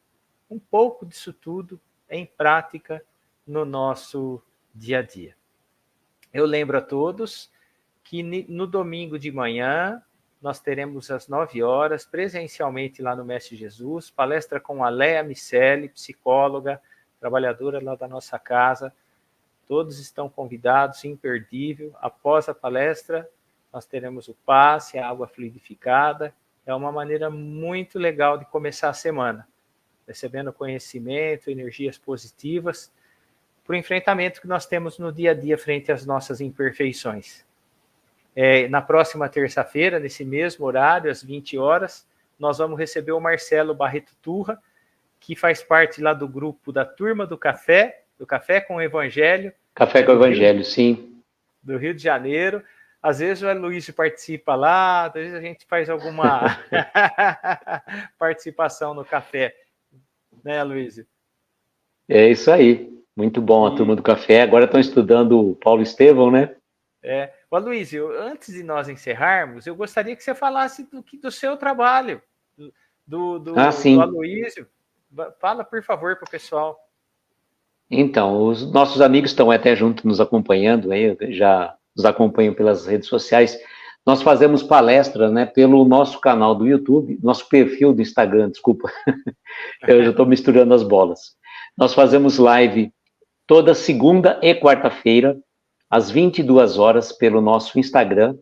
Speaker 1: um pouco disso tudo em prática no nosso dia a dia. Eu lembro a todos que no domingo de manhã nós teremos às 9 horas, presencialmente lá no Mestre Jesus, palestra com a Léa Miceli, psicóloga, trabalhadora lá da nossa casa. Todos estão convidados, imperdível. Após a palestra, nós teremos o passe, a água fluidificada. É uma maneira muito legal de começar a semana, recebendo conhecimento, energias positivas, para o enfrentamento que nós temos no dia a dia frente às nossas imperfeições. Na próxima terça-feira, nesse mesmo horário, às 20 horas, nós vamos receber o Marcelo Barreto Turra, que faz parte lá do grupo da Turma do Café com o Evangelho.
Speaker 2: Café com o Evangelho, sim.
Speaker 1: Do Rio de Janeiro. Às vezes o Aloysio participa lá, às vezes a gente faz alguma participação no café. Né, Aloysio?
Speaker 2: É isso aí. Muito bom a Turma do Café. Agora estão estudando o Paulo Estevão, né?
Speaker 1: O Aloysio, antes de nós encerrarmos, eu gostaria que você falasse do seu trabalho, do Aloysio. Fala, por favor, para o pessoal.
Speaker 2: Então, os nossos amigos estão até junto nos acompanhando, aí, já nos acompanham pelas redes sociais. Nós fazemos palestra, né, pelo nosso canal do YouTube, nosso perfil do Instagram, desculpa. Eu já estou misturando as bolas. Nós fazemos live toda segunda e quarta-feira, às 22 horas, pelo nosso Instagram,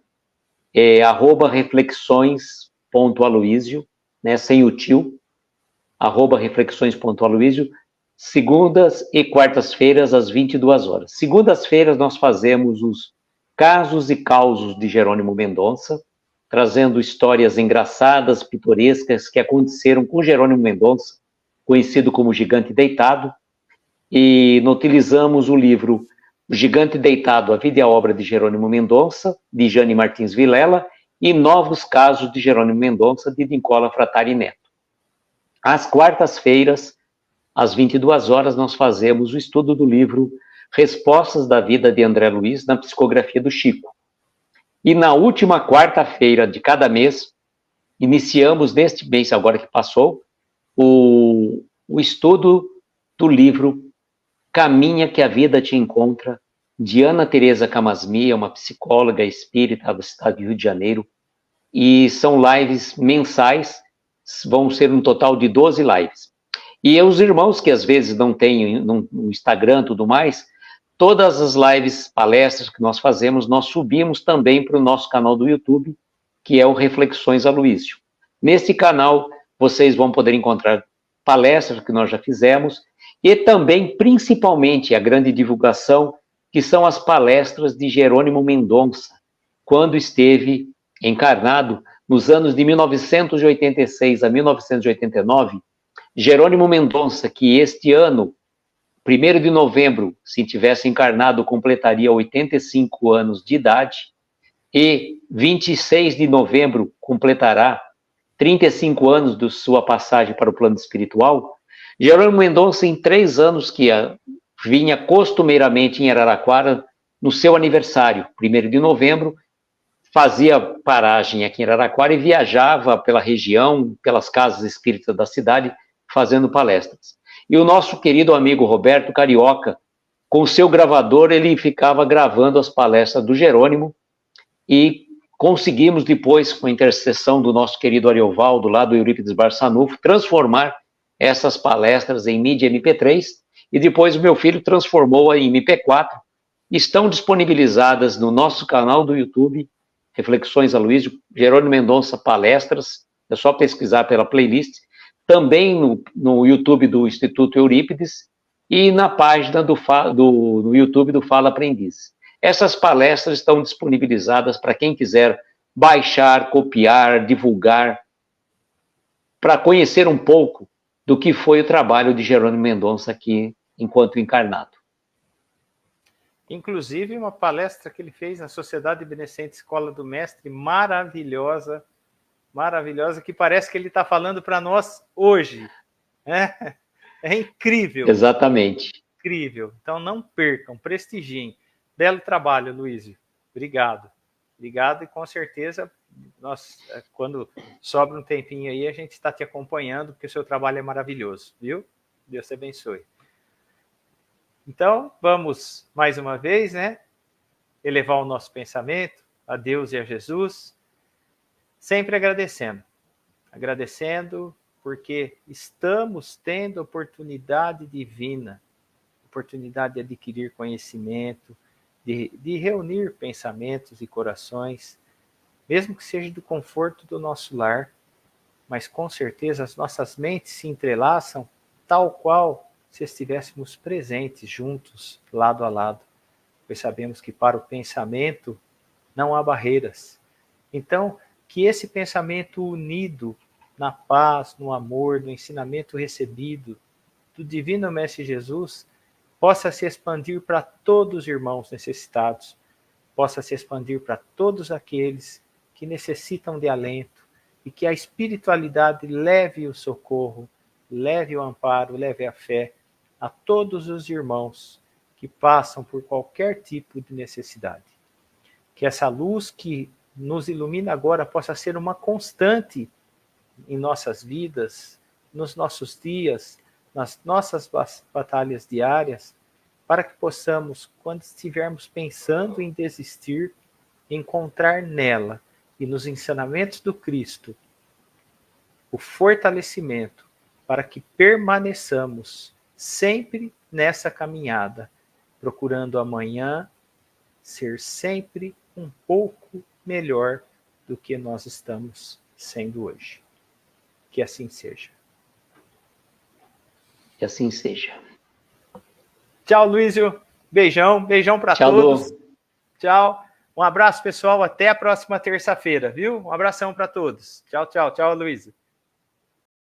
Speaker 2: @reflexões.aloysio, né, sem o tio, @reflexões.aloysio, segundas e quartas-feiras, às 22 horas. Segundas-feiras, nós fazemos os casos e causos de Jerônimo Mendonça, trazendo histórias engraçadas, pitorescas, que aconteceram com Jerônimo Mendonça, conhecido como Gigante Deitado, e utilizamos o livro O Gigante Deitado, a Vida e a Obra de Jerônimo Mendonça, de Jane Martins Vilela, e Novos Casos de Jerônimo Mendonça, de Nicola Fratari Neto. Às quartas-feiras, às 22 horas, nós fazemos o estudo do livro Respostas da Vida de André Luiz na Psicografia do Chico. E na última quarta-feira de cada mês, iniciamos neste mês agora que passou, o estudo do livro Caminha que a Vida Te Encontra, de Ana Teresa Camasmia, uma psicóloga espírita da cidade do Rio de Janeiro, e são lives mensais, vão ser um total de 12 lives. E os irmãos que às vezes não têm no Instagram e tudo mais, todas as lives, palestras que nós fazemos, nós subimos também para o nosso canal do YouTube, que é o Reflexões Aloísio. Neste canal, vocês vão poder encontrar palestras que nós já fizemos, e também, principalmente, a grande divulgação, que são as palestras de Jerônimo Mendonça, quando esteve encarnado nos anos de 1986 a 1989, Jerônimo Mendonça, que este ano, 1º de novembro, se tivesse encarnado, completaria 85 anos de idade, e 26 de novembro completará 35 anos de sua passagem para o plano espiritual. Jerônimo Mendonça, em 3 anos que vinha costumeiramente em Araraquara, no seu aniversário, 1º de novembro, fazia paragem aqui em Araraquara e viajava pela região, pelas casas espíritas da cidade, fazendo palestras. E o nosso querido amigo Roberto Carioca, com o seu gravador, ele ficava gravando as palestras do Jerônimo, e conseguimos depois, com a intercessão do nosso querido Ariovaldo, lá do Eurípides Barçanufo, transformar essas palestras em mídia MP3, e depois o meu filho transformou em MP4, estão disponibilizadas no nosso canal do YouTube, Reflexões Aloísio, Jerônimo Mendonça Palestras, é só pesquisar pela playlist, também no YouTube do Instituto Eurípides, e na página no YouTube do Fala Aprendiz. Essas palestras estão disponibilizadas para quem quiser baixar, copiar, divulgar, para conhecer um pouco do que foi o trabalho de Jerônimo Mendonça aqui, enquanto encarnado.
Speaker 1: Inclusive, uma palestra que ele fez na Sociedade Beneficente Escola do Mestre, maravilhosa, maravilhosa, que parece que ele está falando para nós hoje. É incrível.
Speaker 2: Exatamente.
Speaker 1: Incrível. Então, não percam, prestigiem. Belo trabalho, Luísio. Obrigado. Obrigado, e com certeza, nós, quando sobra um tempinho aí, a gente está te acompanhando, porque o seu trabalho é maravilhoso, viu? Deus te abençoe. Então, vamos, mais uma vez, elevar o nosso pensamento a Deus e a Jesus, sempre agradecendo. Agradecendo porque estamos tendo oportunidade divina, oportunidade de adquirir conhecimento, de reunir pensamentos e corações, mesmo que seja do conforto do nosso lar, mas com certeza as nossas mentes se entrelaçam tal qual se estivéssemos presentes juntos, lado a lado, pois sabemos que para o pensamento não há barreiras. Então, que esse pensamento unido na paz, no amor, no ensinamento recebido do Divino Mestre Jesus, possa se expandir para todos os irmãos necessitados, possa se expandir para todos aqueles que necessitam de alento, e que a espiritualidade leve o socorro, leve o amparo, leve a fé a todos os irmãos que passam por qualquer tipo de necessidade. Que essa luz que nos ilumina agora possa ser uma constante em nossas vidas, nos nossos dias, nas nossas batalhas diárias, para que possamos, quando estivermos pensando em desistir, encontrar nela e nos ensinamentos do Cristo o fortalecimento para que permaneçamos sempre nessa caminhada, procurando amanhã ser sempre um pouco melhor do que nós estamos sendo hoje. Que assim seja.
Speaker 2: Que assim seja.
Speaker 1: Tchau, Luísio. Beijão, beijão para todos. Lu. Tchau. Um abraço, pessoal. Até a próxima terça-feira, viu? Um abração para todos. Tchau, tchau. Tchau, Luísio.